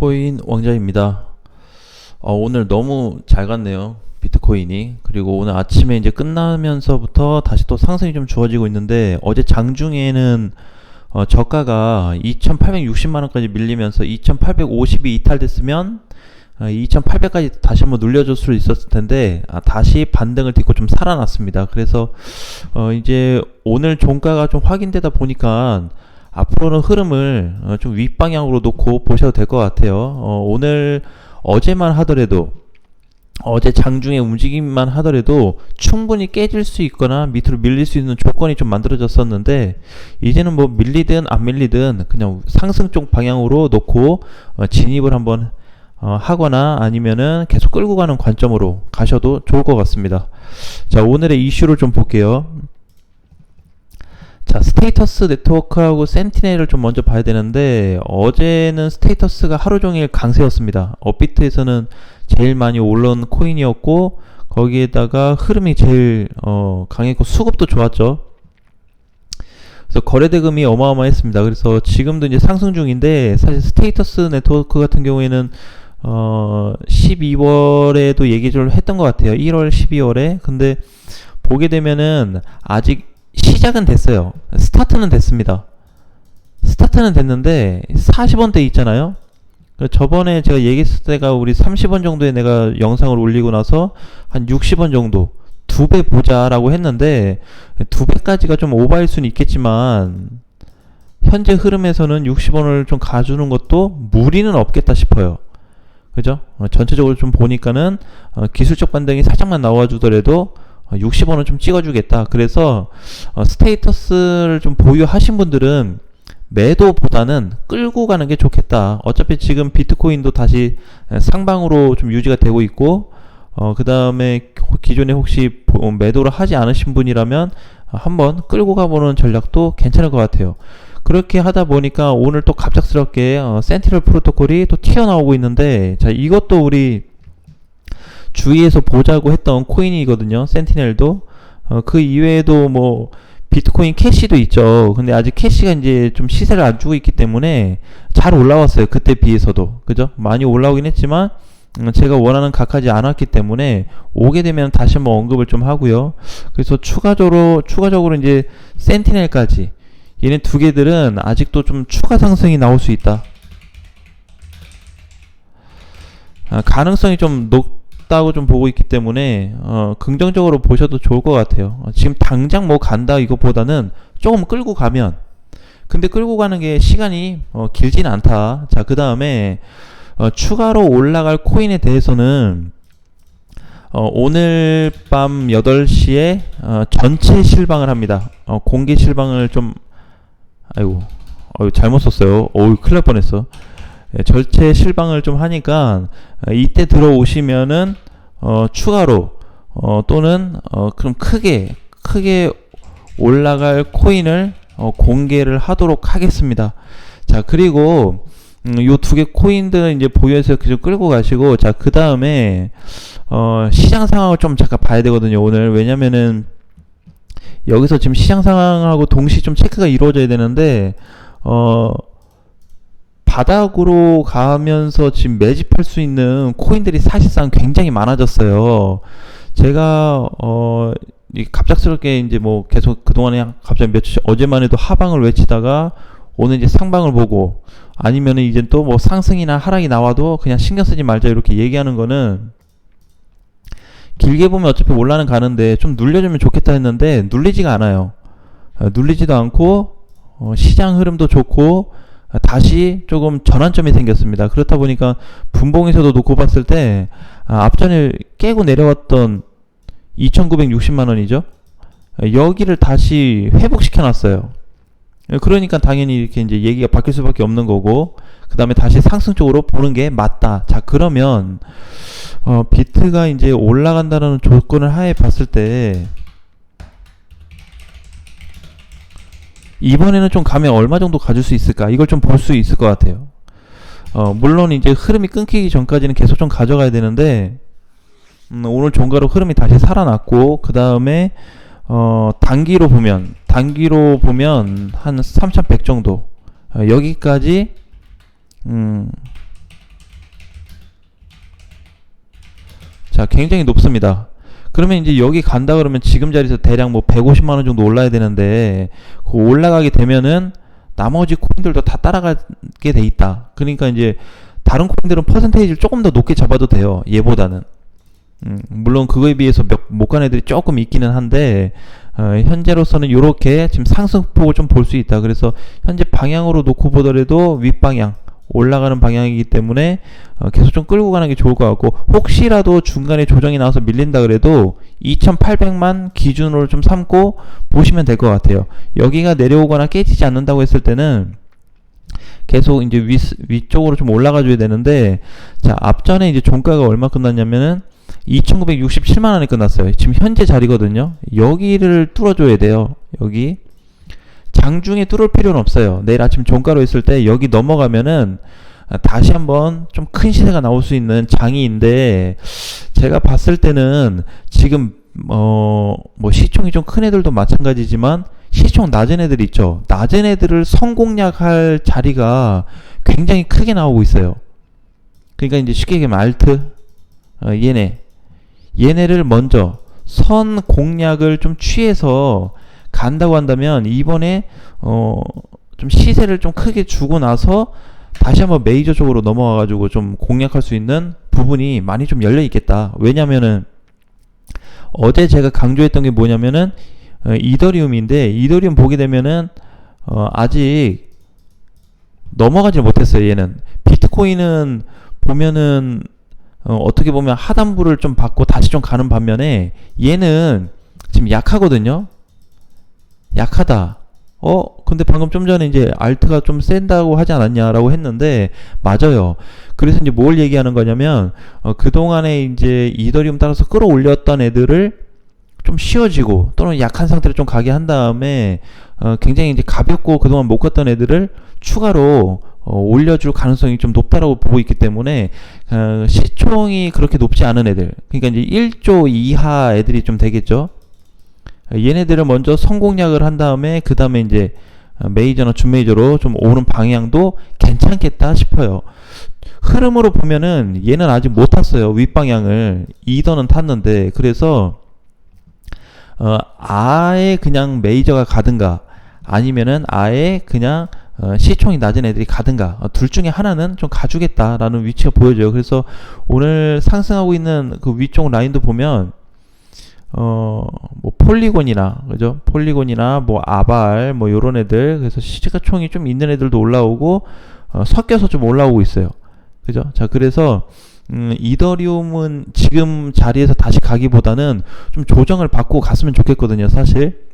비트코인 왕자입니다. 오늘 너무 잘 갔네요. 비트코인이. 그리고 오늘 아침에 이제 끝나면서부터 다시 또 상승이 좀 주어지고 있는데, 어제 장중에는 저가가 2,860만원까지 밀리면서 2,850이 이탈됐으면 2,800까지 다시 한번 눌려줄 수 있었을 텐데, 다시 반등을 딛고 좀 살아났습니다. 그래서 이제 오늘 종가가 좀 확인되다 보니까 앞으로는 흐름을 좀 윗방향으로 놓고 보셔도 될 것 같아요. 오늘 어제만 하더라도, 어제 장중에 움직임만 하더라도 충분히 깨질 수 있거나 밑으로 밀릴 수 있는 조건이 좀 만들어졌었는데, 이제는 뭐 밀리든 안 밀리든 그냥 상승 쪽 방향으로 놓고 진입을 한번 하거나 아니면은 계속 끌고 가는 관점으로 가셔도 좋을 것 같습니다. 자, 오늘의 이슈를 좀 볼게요. 자, 스테이터스 네트워크하고 센티넬을 좀 먼저 봐야 되는데, 어제는 스테이터스가 하루 종일 강세였습니다. 업비트에서는 제일 많이 올라온 코인이었고, 거기에다가 흐름이 제일 강했고 수급도 좋았죠. 그래서 거래대금이 어마어마했습니다. 그래서 지금도 이제 상승 중인데, 사실 스테이터스 네트워크 같은 경우에는 12월에도 얘기를 했던 것 같아요. 1월, 12월에. 근데 보게 되면은 아직 시작은 됐어요. 스타트는 됐습니다. 스타트는 됐는데 40원대 있잖아요. 저번에 제가 얘기했을 때가 우리 30원 정도에 내가 영상을 올리고 나서 한 60원 정도 2배 보자라고 했는데, 2배까지가 좀 오버일 수는 있겠지만 현재 흐름에서는 60원을 좀 가주는 것도 무리는 없겠다 싶어요. 그죠? 전체적으로 좀 보니까는 기술적 반등이 살짝만 나와주더라도 60원은 좀 찍어주겠다. 그래서 스테이터스를 좀 보유하신 분들은 매도보다는 끌고 가는 게 좋겠다. 어차피 지금 비트코인도 다시 상방으로 좀 유지가 되고 있고, 그 다음에 기존에 혹시 매도를 하지 않으신 분이라면 한번 끌고 가보는 전략도 괜찮을 것 같아요. 그렇게 하다 보니까 오늘 또 갑작스럽게 센티널 프로토콜이 또 튀어나오고 있는데, 자, 이것도 우리 주위에서 보자고 했던 코인이거든요. 센티넬도. 그 이외에도 뭐 비트코인 캐시도 있죠. 근데 아직 캐시가 이제 좀 시세를 안 주고 있기 때문에 잘 올라왔어요. 그때 비해서도. 그죠? 많이 올라오긴 했지만 제가 원하는 각하지 않았기 때문에 오게 되면 다시 한번 언급을 좀 하고요. 그래서 추가적으로 이제 센티넬까지, 얘네 두 개들은 아직도 좀 추가 상승이 나올 수 있다. 가능성이 좀 높다고 좀 보고 있기 때문에 긍정적으로 보셔도 좋을 것 같아요. 지금 당장 뭐 간다 이것보다는 조금 끌고 가면, 근데 끌고 가는 게 시간이 길진 않다. 자, 그 다음에 추가로 올라갈 코인에 대해서는 오늘 밤 8시에 전체 실방을 합니다. 공개 실방을 좀, 아이고, 잘못 썼어요. 큰일 날 뻔했어. 전체 실방을 좀 하니까 이때 들어오시면은 추가로 또는 그럼 크게 올라갈 코인을 공개를 하도록 하겠습니다. 자, 그리고 요 두 개 코인들은 이제 보유해서 계속 끌고 가시고, 자, 그 다음에 시장 상황을 좀 잠깐 봐야 되거든요, 오늘. 왜냐면은 여기서 지금 시장 상황하고 동시 좀 체크가 이루어져야 되는데, 바닥으로 가면서 지금 매집할 수 있는 코인들이 사실상 굉장히 많아졌어요. 제가 갑작스럽게 이제 뭐 계속 그동안에 갑자기 어제만 해도 하방을 외치다가 오늘 이제 상방을 보고, 아니면은 이제 또 뭐 상승이나 하락이 나와도 그냥 신경 쓰지 말자 이렇게 얘기하는 거는, 길게 보면 어차피 올라는 가는데 좀 눌려주면 좋겠다 했는데 눌리지가 않아요. 눌리지도 않고 시장 흐름도 좋고 다시 조금 전환점이 생겼습니다. 그렇다 보니까 분봉에서도 놓고 봤을 때 앞전에 깨고 내려왔던 2,960만원이죠. 여기를 다시 회복시켜 놨어요. 그러니까 당연히 이렇게 이제 얘기가 바뀔 수밖에 없는 거고, 그 다음에 다시 상승 쪽으로 보는 게 맞다. 자, 그러면 비트가 이제 올라간다는 조건을 하에 봤을 때 이번에는 좀 가면 얼마 정도 가줄 수 있을까? 이걸 좀 볼 수 있을 것 같아요. 물론 이제 흐름이 끊기기 전까지는 계속 좀 가져가야 되는데, 오늘 종가로 흐름이 다시 살아났고, 그 다음에 단기로 보면 한 3,100 정도, 여기까지 자, 굉장히 높습니다. 그러면 이제 여기 간다 그러면 지금 자리에서 대략 뭐 150만원 정도 올라야 되는데, 그 올라가게 되면은 나머지 코인들도 다 따라가게 돼 있다. 그러니까 이제 다른 코인들은 퍼센테이지를 조금 더 높게 잡아도 돼요, 얘보다는. 물론 그거에 비해서 못 간 애들이 조금 있기는 한데, 현재로서는 이렇게 지금 상승폭을 좀 볼 수 있다. 그래서 현재 방향으로 놓고 보더라도 윗방향 올라가는 방향이기 때문에 계속 좀 끌고 가는 게 좋을 것 같고, 혹시라도 중간에 조정이 나와서 밀린다 그래도 2800만 기준으로 좀 삼고 보시면 될 것 같아요. 여기가 내려오거나 깨지지 않는다고 했을 때는 계속 이제 위쪽으로 좀 올라가 줘야 되는데, 자, 앞전에 이제 종가가 얼마 끝났냐면은 2967만원에 끝났어요. 지금 현재 자리거든요. 여기를 뚫어줘야 돼요. 여기 장중에 뚫을 필요는 없어요. 내일 아침 종가로 했을 때 여기 넘어가면은 다시 한번 좀 큰 시세가 나올 수 있는 장이인데, 제가 봤을 때는 지금 뭐 시총이 좀 큰 애들도 마찬가지지만 시총 낮은 애들 있죠. 낮은 애들을 성공략할 자리가 굉장히 크게 나오고 있어요. 그러니까 이제 쉽게 얘기하면 알트, 얘네를 먼저 선 공략을 좀 취해서 간다고 한다면 이번에 좀 시세를 좀 크게 주고 나서 다시 한번 메이저 쪽으로 넘어가 가지고 좀 공략할 수 있는 부분이 많이 좀 열려 있겠다. 왜냐면은 어제 제가 강조했던 게 뭐냐면은 이더리움인데, 이더리움 보게 되면은 아직 넘어가지 못했어요. 얘는 비트코인은 보면은 어떻게 보면 하단부를 좀 받고 다시 좀 가는 반면에 얘는 지금 약하거든요. 약하다. 근데 방금 좀 전에 이제 알트가 좀 센다고 하지 않았냐라고 했는데, 맞아요. 그래서 이제 뭘 얘기하는 거냐면, 그동안에 이제 이더리움 따라서 끌어올렸던 애들을 좀 쉬어지고 또는 약한 상태로 좀 가게 한 다음에 굉장히 이제 가볍고 그동안 못 갔던 애들을 추가로 올려줄 가능성이 좀 높다라고 보고 있기 때문에 시총이 그렇게 높지 않은 애들, 그러니까 이제 1조 이하 애들이 좀 되겠죠. 얘네들을 먼저 성공략을 한 다음에 그 다음에 이제 메이저나 준메이저로 좀 오는 방향도 괜찮겠다 싶어요. 흐름으로 보면은 얘는 아직 못 탔어요. 윗방향을. 이더는 탔는데, 그래서 아예 그냥 메이저가 가든가 아니면은 아예 그냥 시총이 낮은 애들이 가든가, 둘 중에 하나는 좀 가주겠다라는 위치가 보여져요. 그래서 오늘 상승하고 있는 그 위쪽 라인도 보면 뭐 폴리곤이나, 그죠? 폴리곤이나 뭐 아발 뭐 요런 애들, 그래서 시가총이 좀 있는 애들도 올라오고 섞여서 좀 올라오고 있어요. 그죠? 자, 그래서 이더리움은 지금 자리에서 다시 가기보다는 좀 조정을 받고 갔으면 좋겠거든요, 사실.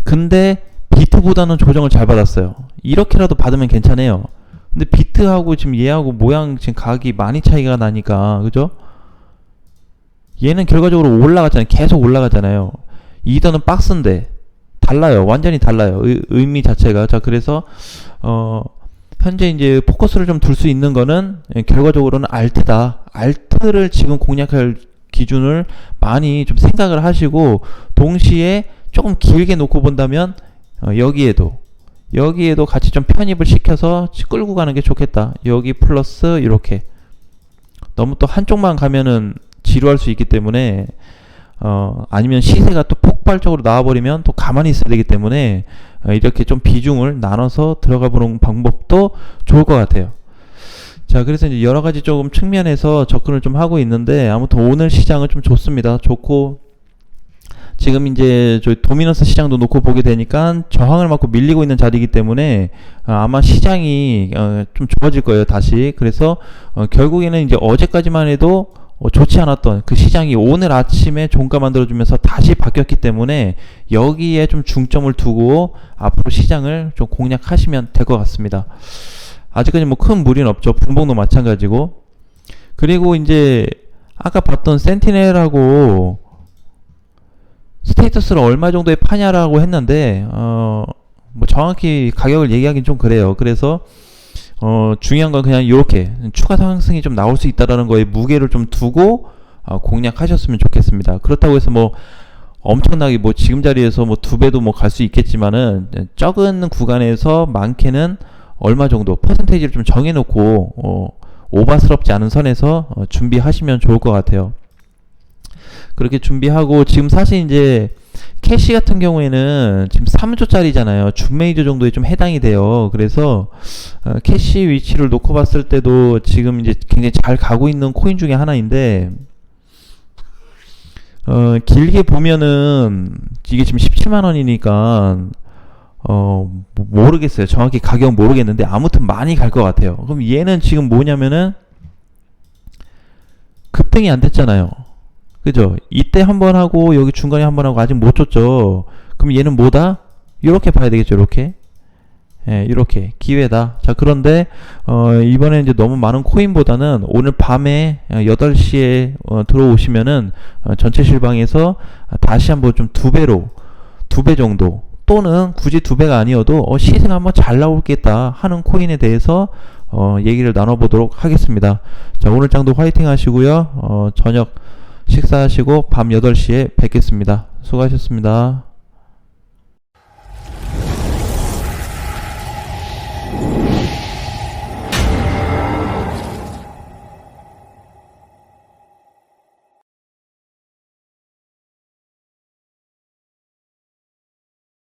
근데 비트보다는 조정을 잘 받았어요. 이렇게라도 받으면 괜찮아요. 근데 비트하고 지금 얘하고 모양 지금 가격이 많이 차이가 나니까, 그죠? 얘는 결과적으로 올라갔잖아요. 계속 올라가잖아요. 이더는 박스인데 달라요. 완전히 달라요. 의미 자체가. 자, 그래서 현재 이제 포커스를 좀 둘 수 있는 거는 결과적으로는 알트다. 알트를 지금 공략할 기준을 많이 좀 생각을 하시고, 동시에 조금 길게 놓고 본다면 여기에도 같이 좀 편입을 시켜서 끌고 가는 게 좋겠다. 여기 플러스 이렇게. 너무 또 한쪽만 가면은 지루할 수 있기 때문에 아니면 시세가 또 폭발적으로 나와버리면 또 가만히 있어야 되기 때문에 이렇게 좀 비중을 나눠서 들어가 보는 방법도 좋을 것 같아요. 자, 그래서 이제 여러 가지 조금 측면에서 접근을 좀 하고 있는데, 아무튼 오늘 시장은 좀 좋습니다. 좋고, 지금 이제 저희 도미넌스 시장도 놓고 보게 되니까 저항을 맞고 밀리고 있는 자리이기 때문에 아마 시장이 좀 좋아질 거예요, 다시. 그래서 결국에는 이제 어제까지만 해도 좋지 않았던 그 시장이 오늘 아침에 종가 만들어주면서 다시 바뀌었기 때문에 여기에 좀 중점을 두고 앞으로 시장을 좀 공략하시면 될 것 같습니다. 아직까지 뭐 큰 무리는 없죠. 분봉도 마찬가지고. 그리고 이제 아까 봤던 센티넬하고 스테이터스를 얼마 정도에 파냐라고 했는데 뭐 정확히 가격을 얘기하긴 좀 그래요. 그래서 중요한 건 그냥 이렇게 추가 상승이 좀 나올 수 있다라는 거에 무게를 좀 두고 공략하셨으면 좋겠습니다. 그렇다고 해서 뭐 엄청나게 뭐 지금 자리에서 뭐 2배도 뭐 갈 수 있겠지만은 적은 구간에서 많게는 얼마 정도 퍼센테이지를 좀 정해놓고 오바스럽지 않은 선에서 준비하시면 좋을 것 같아요. 그렇게 준비하고 지금 사실 이제 캐시 같은 경우에는 지금 3조짜리잖아요. 준 메이저 정도에 좀 해당이 돼요. 그래서 캐시 위치를 놓고 봤을 때도 지금 이제 굉장히 잘 가고 있는 코인 중에 하나인데 길게 보면은 이게 지금 17만 원이니까 모르겠어요. 정확히 가격 모르겠는데 아무튼 많이 갈 것 같아요. 그럼 얘는 지금 뭐냐면은 급등이 안 됐잖아요. 그죠? 이때 한 번 하고 여기 중간에 한 번 하고 아직 못 줬죠. 그럼 얘는 뭐다? 이렇게 봐야 되겠죠. 이렇게. 예, 이렇게 기회다. 자, 그런데 이번에 이제 너무 많은 코인보다는 오늘 밤에 8시에 들어오시면은 전체 실방에서 다시 한번 좀 두 배 정도 또는 굳이 두 배가 아니어도 시세가 한번 잘 나오겠다 하는 코인에 대해서 얘기를 나눠보도록 하겠습니다. 자, 오늘 장도 화이팅 하시고요. 저녁 식사하시고 밤 8시에 뵙겠습니다. 수고하셨습니다.